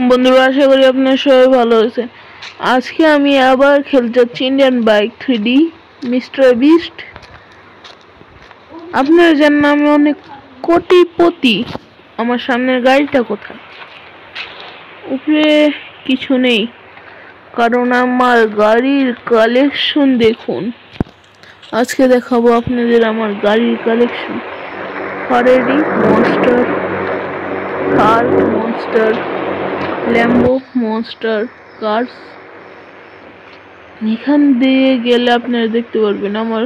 বন্ধুরা, আশা করি আপনারা সবাই ভালো আছেন। আজকে আমি আবার খেলতে যাচ্ছি Indian bike 3D mister beast. আপনারা জানেন আমি অনেক কোটিপতি। আমার সামনের গাড়িটা কোথায়? উপরে কিছু নেই, কারণ আমার গাড়ির কালেকশন দেখুন। আজকে দেখাবো আপনাদের আমার গাড়ির কালেকশন। ফারেরি মনস্টার, থার মনস্টার, ল্যাম্বো মনস্টার কার্স। এখান দিয়ে গেলে আপনারা দেখতে পারবেন আমার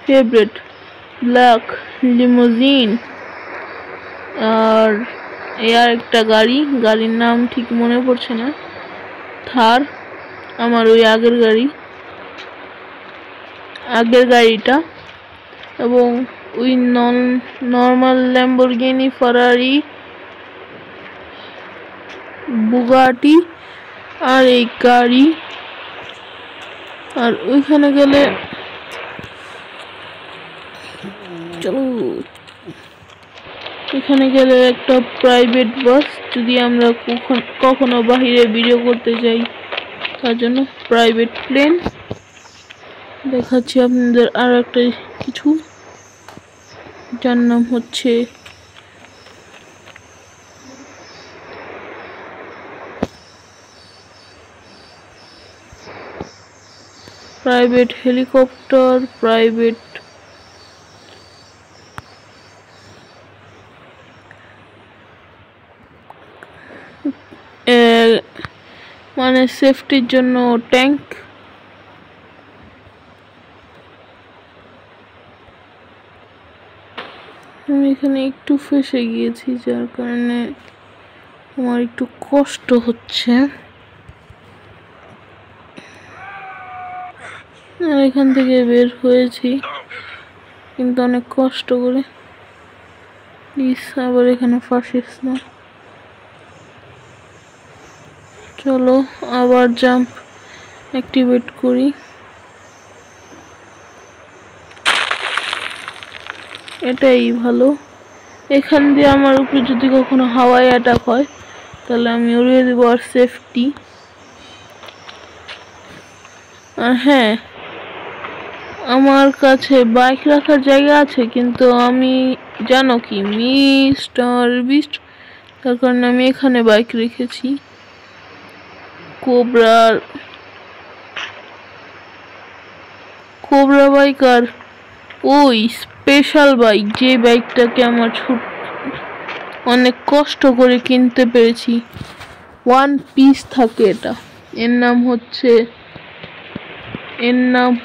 ফেভারিট ব্ল্যাক লিমোজিন। আর একটা গাড়ির নাম ঠিক মনে পড়ছে না, থার। আমার ওই আগের গাড়িটা, এবং ওই নর্মাল ল্যাম্বরগিনি, ফারারি, বুগাটি, আর এই গাড়ি। আর ওইখানে গেলে একটা প্রাইভেট বাস, যদি আমরা কখনো বাহিরে ভিডিও করতে যাই, তার জন্য প্রাইভেট প্লেন। দেখাচ্ছি আপনাদের আর একটা কিছু, যার নাম হচ্ছে প্রাইভেট হেলিকপ্টার, প্রাইভেট মানে সেফটির জন্য ট্যাঙ্ক। আমি এখানে একটু ফেঁসে গিয়েছি, যার কারণে আমার একটু কষ্ট হচ্ছে। আর এখান থেকে বের হয়েছি, কিন্তু অনেক কষ্ট করে। প্লিজ আবার এখানে ফাঁসিস না। চলো আবার জাম্প অ্যাক্টিভেট করি। এটাই ভালো। এখান দিয়ে আমার উপরে যদি কখনো হাওয়াই অ্যাটাক হয়, তাহলে আমি উড়িয়ে দেবো। আর সেফটি। আর হ্যাঁ, আমার কাছে বাইক রাখার জায়গা আছে, কিন্তু আমি জানো কি মিস্টার বিস্ট, তার কারণে আমি এখানে বাইক রেখেছি। কোবরা বাইক, আর ওই স্পেশাল বাইক, যে বাইকটাকে আমার অনেক কষ্ট করে কিনতে পেরেছি। ওয়ান পিস থাকে এটা। এর নাম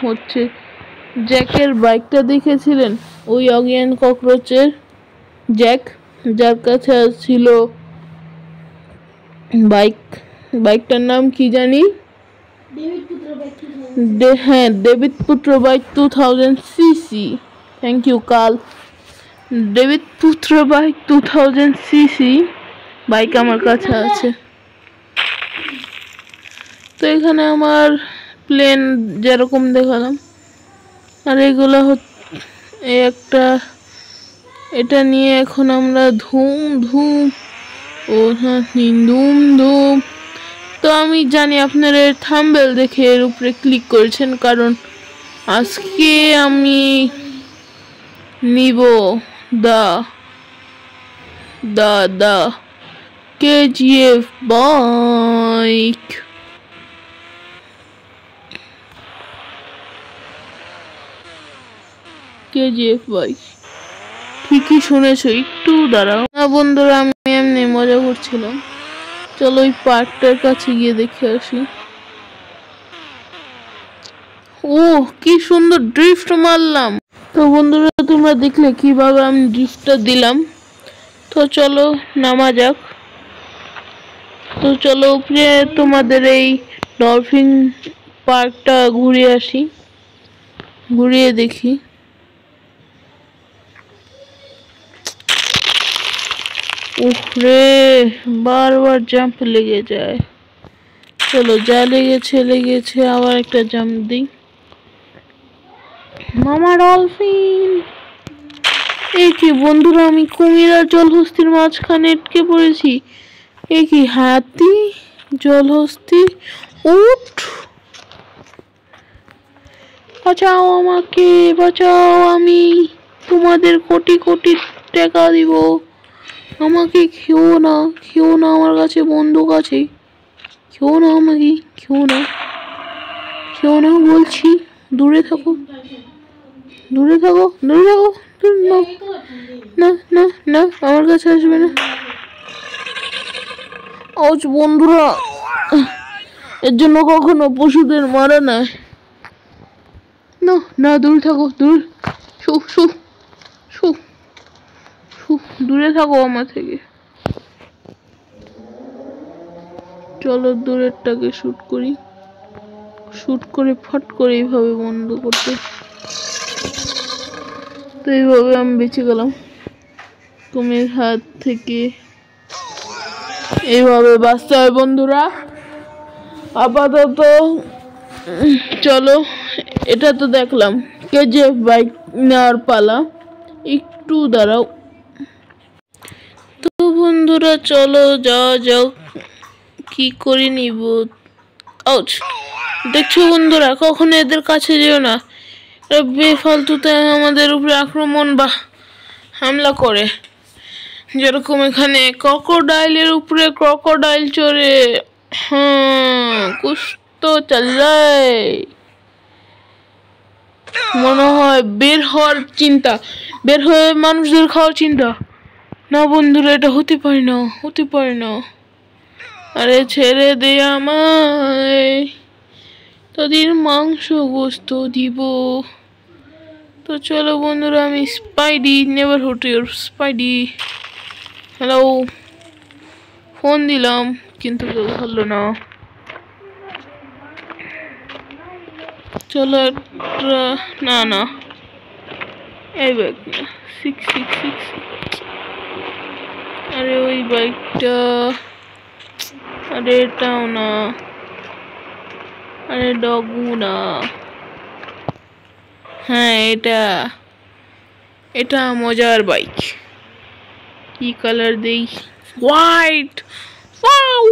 হচ্ছে জ্যাকের বাইকটা দেখেছিলেন, ওই অগিয়ান ককরোচের জ্যাক, যার কাছে ছিল বাইকটার নাম কি জানি, হ্যাঁ, ডেভিড পুত্র বাইক 2000 সিসি। থ্যাংক ইউ কাল। ডেভিড পুত্র বাইক 2000 সিসি বাইক আমার কাছে আছে। তো এখানে আমার প্লেন যেরকম দেখালাম, আর এগুলো এটা নিয়ে এখন আমরা ধুম ধুম। তো আমি জানি আপনারা থাম্বনেল দেখে এর উপরে ক্লিক করেছেন, কারণ আজকে আমি নিব দা কেজিএফ বাইক। ঠিকই শুনেছো, একটু দাঁড়াও না বন্ধুরা, আমি এমনি মজা করছিলাম। চলো ওই পার্কটার কাছে গিয়ে দেখে আসি। ও কি সুন্দর ড্রিফট মারলাম। তো বন্ধুরা, তোমরা দেখলে কিভাবে আমি ড্রিফটটা দিলাম। তো চলো নামা যাক। তো চলো উপরে তোমাদের এই ডলফিন পার্কটা ঘুরিয়ে দেখি। উফরে, বারবার জাম্প লেগে যায়। চলো, যা লেগেছে আবার একটা জাম্প দিই। মামা ডলফিন। এই কি বন্ধুরা, আমি কুমির আর জলহস্তির মাঝখানে আটকে পড়েছি। এ কি হাতি, জলহস্তি, উট! বাঁচাও আমাকে, বাঁচাও, আমি তোমাদের কোটি কোটি টাকা দিব। আমাকে খেও না, খেও না, আমার কাছে বন্দুক আছে। খেও না আমাকে, খেও না, খেও না বলছি। দূরে থাকো, দূরে থাকো, দূরে থাকো, না না না না, আমার কাছে আসবে না। আজ বন্ধুরা, এর জন্য কখনো পশুদের মারা না। না না, দূরে থাকো, দূর, শু শু শু শু, দূরে থাকো আমার থেকে। চলো দূরেরটাকে শুট করি, শুট করে ফট করে এইভাবে বন্ধ করতে। তো এইভাবে আমি বেঁচে গেলাম কুমির হাত থেকে। এইভাবে বাঁচতে হয় বন্ধুরা। আপাতত চলো, এটা তো দেখলাম কেজিএফ বাইক নেওয়ার পালা। একটু দাঁড়াও তো বন্ধুরা, চলো যাওয়া যাক। কি করে নিব? আউচ! দেখছো বন্ধুরা, কখনো এদের কাছে যেও না। বেফালতুতে আমাদের উপরে আক্রমণ বা হামলা করে। যেরকম এখানে ক্রকোডাইলের উপরে ক্রকোডাইল চড়ে। হ্যাঁ, কুছ তো চল যায়। মনে হয় বের হওয়ার চিন্তা, বের হয়ে মানুষদের খাওয়ার চিন্তা। না বন্ধুরা, এটা হতে পারে না, হতে পারে না। আরে ছেড়ে দে আমায়, তোদের মাংস গোস্ত দিব। তো চলো বন্ধুরা, আমি স্পাইডি, নেভার হুট ইউর স্পাইডি। হ্যালো, ফোন দিলাম কিন্তু কেউ ধরলো না। চলো একটা, না না, এই বাইক না, 666। আরে ওই বাইকটা, আরে এটাও না, আরে ডগু না। হ্যাঁ, এটা এটা মজার বাইক। কি কালার দেই? হোয়াইট। ওয়াও!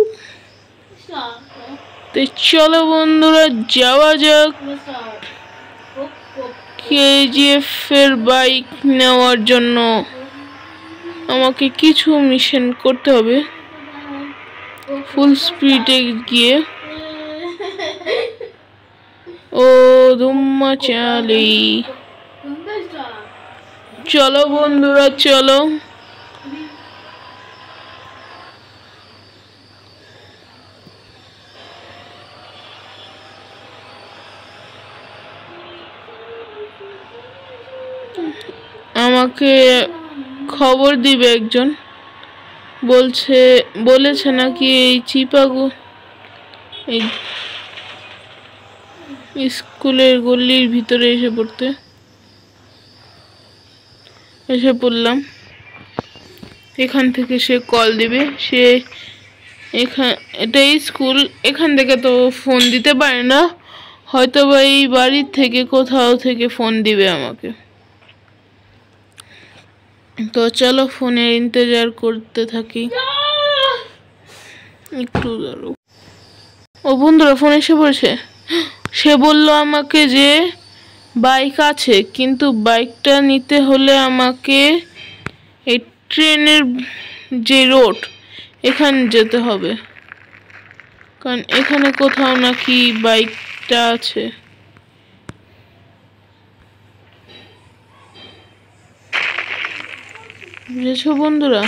তো চলো বন্ধুরা, যাওয়া যাক কেজিএফ এর বাইক নেওয়ার জন্য। আমাকে কিছু মিশন করতে হবে ফুল স্পিডে গিয়ে। ও দুম্মা চালি, চলো বন্ধুরা চলো। আমাকে খবর দিবে একজন, বলেছে নাকি এই চিপাগো এই স্কুলের গলির ভিতরে এসে পড়লাম। এখান থেকে সে কল দিবে। সে এটাই স্কুল, এখান থেকে তো ফোন দিতে পারে না, হয়তো বা এই বাড়ির থেকে কোথাও থেকে ফোন দিবে আমাকে। তো চলো ফোনের ইন্তজার করতে থাকি। একটু দাঁড়াও। ও বন্ধুরা, ফোন এসে পড়েছে। সে বলল আমাকে যে বাইক আছে, কিন্তু বাইকটা নিতে হলে আমাকে এই ট্রেনের যে রোড, এখানে যেতে হবে, কারণ এখানে কোথাও নাকি বাইকটা আছে। বুঝেছো বন্ধুরা?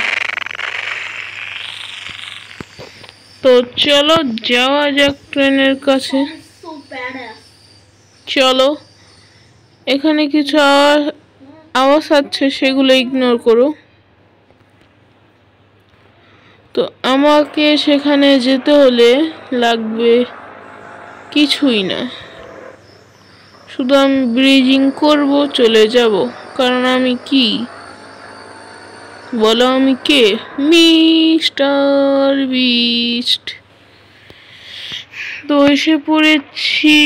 তো চলো যাওয়া যাক ট্রেনের কাছে। চলো, এখানে কিছু আওয়াজ আছে, সেগুলো ইগনোর করো। তো আমাকে সেখানে যেতে হলে লাগবে কিছুই না, শুধু আমি ব্রিজিং করব, চলে যাব। কারণ আমি কি বলো, আমি কে? Mister beast. তো এসে পড়েছি।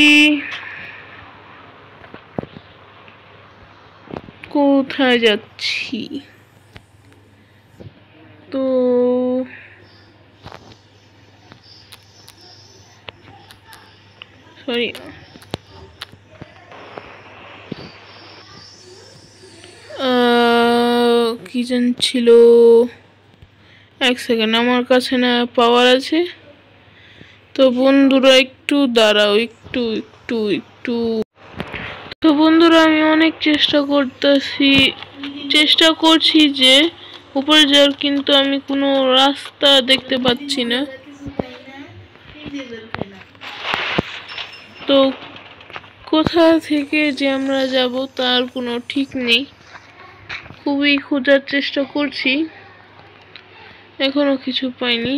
কোথায় যাচ্ছি? তো সরি, কি যেন ছিল, এক সেকেন্ড, আমার কাছে না পাওয়ার আছে। তো বন্ধুরা একটু দাঁড়াও, একটু একটু একটু। তো বন্ধুরা আমি অনেক চেষ্টা করছি যে উপরে যাওয়ার, কিন্তু আমি কোনো রাস্তা দেখতে পাচ্ছি না। তো কোথা থেকে যে আমরা যাব তার কোনো ঠিক নেই। খুবই খোঁজার চেষ্টা করছি, এখনো কিছু পাইনি।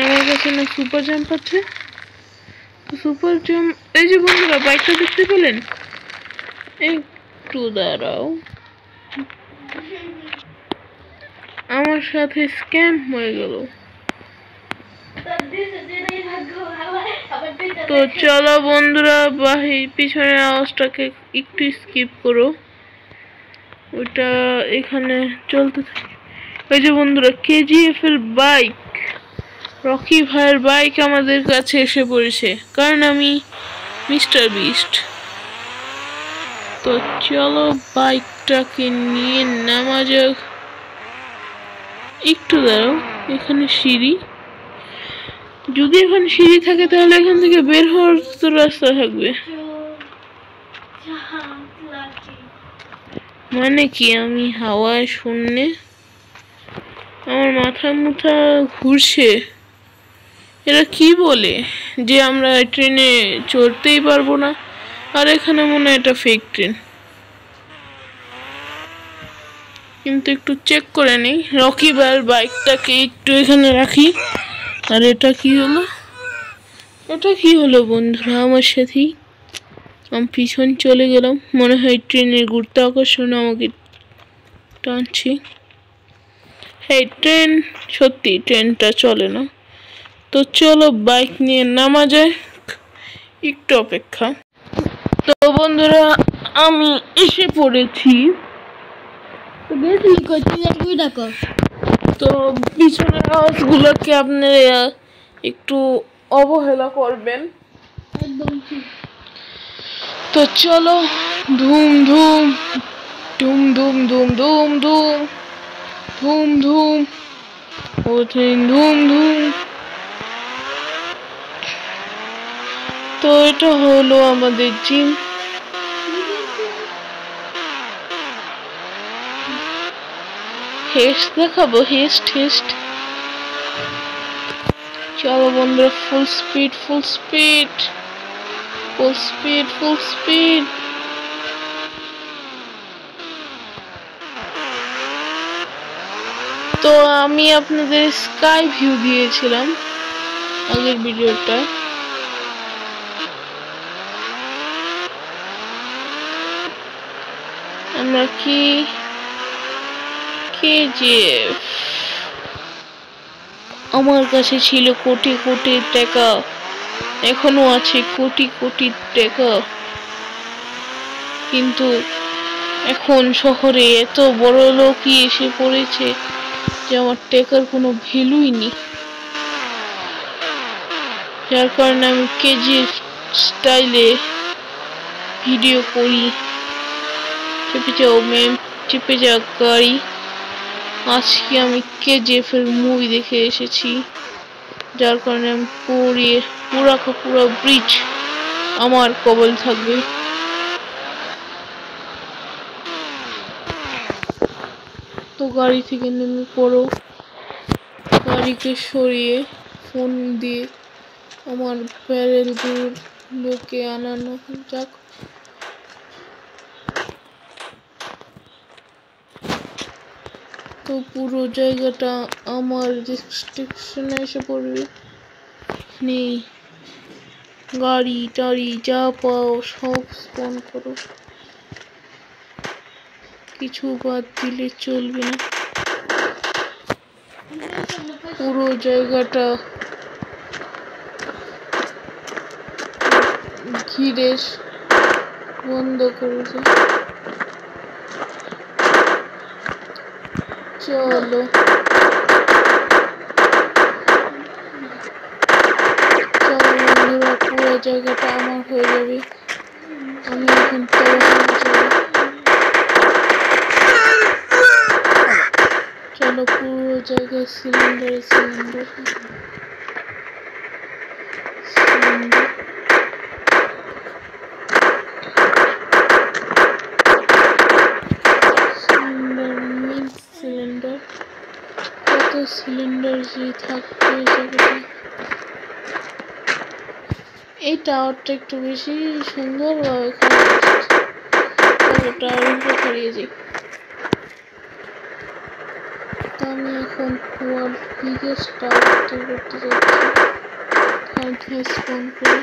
আমার কাছে না সুপার জাম্প আছে। সুপার জাম্প, এই যে বন্ধুরা বাইকটা দেখতে পেলেন? একটু দাঁড়াও, আমার সাথে স্ক্যাম হয়ে গেল। তো চলো বন্ধুরা, পিছনের আওয়াজটাকে একটু স্কিপ করো, ওটা এখানে চলতে থাকে। ওই যে বন্ধুরা কেজিএফ এর বাইক, রকি ভাইয়ের বাইক আমাদের কাছে এসে পড়েছে, কারণ আমি মিস্টার বিস্ট। তো চলো বাইকটাকে নিয়ে নামা যাক। একটু দাঁড়াও, এখানে সিঁড়ি, যদি এখানে সিঁড়ি থাকে তাহলে এখান থেকে বের হওয়ার তো রাস্তা থাকবে। মানে কি আমি হাওয়ায় শূন্যে, আমার মাথা মুথা ঘুরছে। এরা কি বলে যে আমরা ট্রেনে চড়তেই পারবো না, আর এখানে মনে হয় এটা ফেক ট্রেন। কিন্তু একটু চেক করে নেই, রকি ভাইয়ের বাইকটাকে একটু এখানে রাখি। আর এটা কি হলো বন্ধুরা, আমার সাথেই আমি পিছন চলে গেলাম। মনে হয় ট্রেনের গুরুত্বাকর্ষণ আমাকে টানছে। হ্যাঁ ট্রেন, সত্যি ট্রেনটা চলে না। তো চলো বাইক নিয়ে নামা যায়, একটু অপেক্ষা। তো বন্ধুরা আমি এসে পড়েছি। তো পিছনের আওয়াজগুলোকে আপনারা একটু অবহেলা করবেন। তো চলো, ধুম ধুম ধুম ধুম ধুম ধুম ধুম ধুম ধুম ও ট্রেন ধুম ধুম। তো এটা হলো আমাদের জিম। হেস্ট দেখাবো, হেস্ট। চলো বন্ধুরা, ফুল স্পিড। তো আমি আপনাদের স্কাই ভিউ দিয়েছিলাম আগের ভিডিওটা। আমরা কেজিএফ, আমার কাছে ছিল কোটি কোটি টাকা, এখনো আছে কোটি কোটি টাকা, কিন্তু এখন শহরে এত বড় লোকই এসে পড়েছে যে আমার টাকার কোনো ভ্যালুই নেই। যার কারণে আমি কেজিএফ স্টাইলে ভিডিও করি। চেপে যাও গাড়ি। আজকে আমি কেজিএফ এর মুভি দেখে এসেছি, যার কারণে আমি পুরো ব্রিজ আমার কবল থাকবে। তো গাড়ি থেকে নেমে পড়ো, গাড়িকে সরিয়ে ফোন দিয়ে আমার ব্যারেলগুলোকে আনানো যাক। তো পুরো জায়গাটা আমার রেস্ট্রিকশনে এসে পড়বে। নেই, গাড়ি টাড়ি যা পাও সব স্পন করো, কিছু বাদ দিলে চলবে না। পুরো জায়গাটা ঘিরে বন্ধ করে দাও। চলো বন্ধুরা, পুরো জায়গাটা আমার হয়ে যাবে। আমি এখন চলো পুরো জায়গায় সিলিন্ডার সিলিন্ডার কত সিলিন্ডার যে থাকবে জায়গাটা। এই টাওয়ারটা একটু বেশি সুন্দর ভাবে টাওয়ার হারিয়ে যাই। আমি এখন ওয়ার্ল্ড বিগেস্ট টাওয়ার তৈরি করতে যাচ্ছি। স্পন করে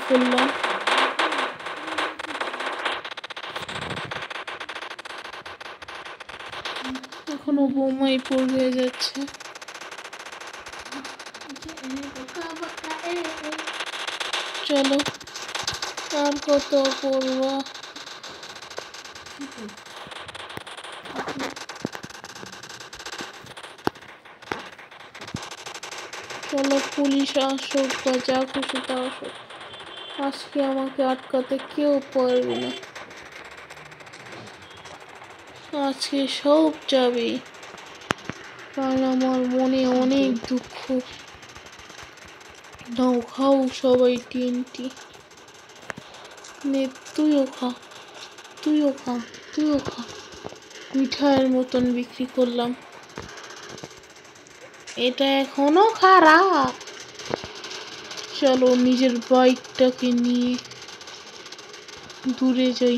ফেললাম। এখনো বোমাই পড়ে যাচ্ছে। চলো আর কত পড়বা। চলো পুলিশ আসুক বা যা খুশি তা আসুক, আজকে আমাকে আটকাতে কেউ পারবে না। আজকে সব যাবে, কারণ আমার মনে অনেক দুঃখ। নাও খাও সবাই টিএনটি। নে তুইও খা, তুইও খা, তুইও খা। মিঠাইয়ের মতন বিক্রি করলাম। এটা এখনো খারাপ। চলো নিজের বাইকটাকে নিয়ে দূরে যাই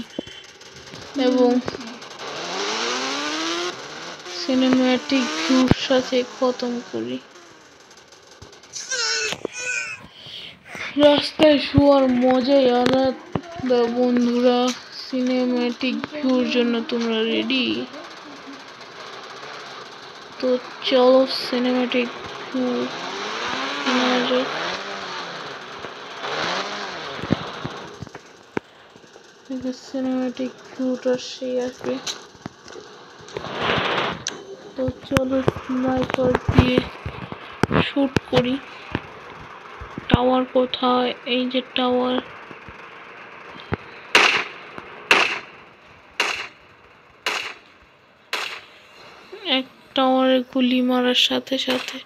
এবং সিনেম্যাটিক ভিউর সাথে খতম করি। রাস্তায় শোয়ার মজাই আলাদা বন্ধুরা। সিনেম্যাটিক ভিউর জন্য তোমরা রেডি? তো চলো সিনেম্যাটিক ভিউ নেওয়া যাক। সিনেম্যাটিক ভিউটা সেই আসবে। তো চলো স্নাইপার দিয়ে শুট করি। টাওয়ার কোথায়? এই যে টাওয়ার। এক টাওয়ারে গুলি মারার সাথে সাথে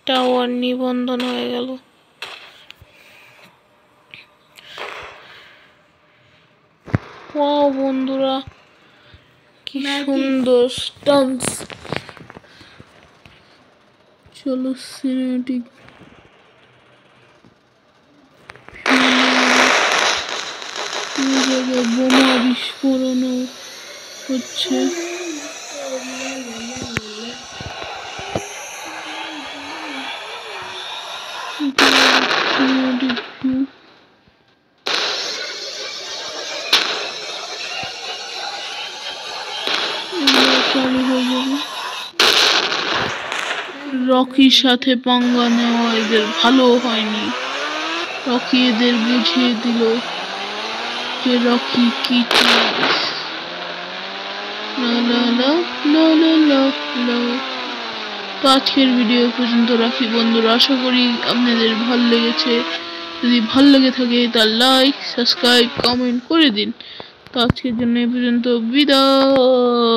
টাওয়ার নিবন্ধন হয়ে গেল। ওয়াও বন্ধুরা, কি সুন্দর স্টান্টস। চলো সিনেম্যাটিক জায়গায় বোমা বিস্ফোরণ হচ্ছে। রকির সাথে পাঙ্গা নেওয়া এদের ভালো হয়নি। রকি এদের বুঝিয়ে দিল যে রকি কি জিনিস। তো আজকের ভিডিও পর্যন্ত রাখি বন্ধুরা। আশা করি আপনাদের ভালো লেগেছে। যদি ভালো লেগে থাকে তার লাইক, সাবস্ক্রাইব, কমেন্ট করে দিন। তো আজকের জন্য এই পর্যন্ত বিদায়।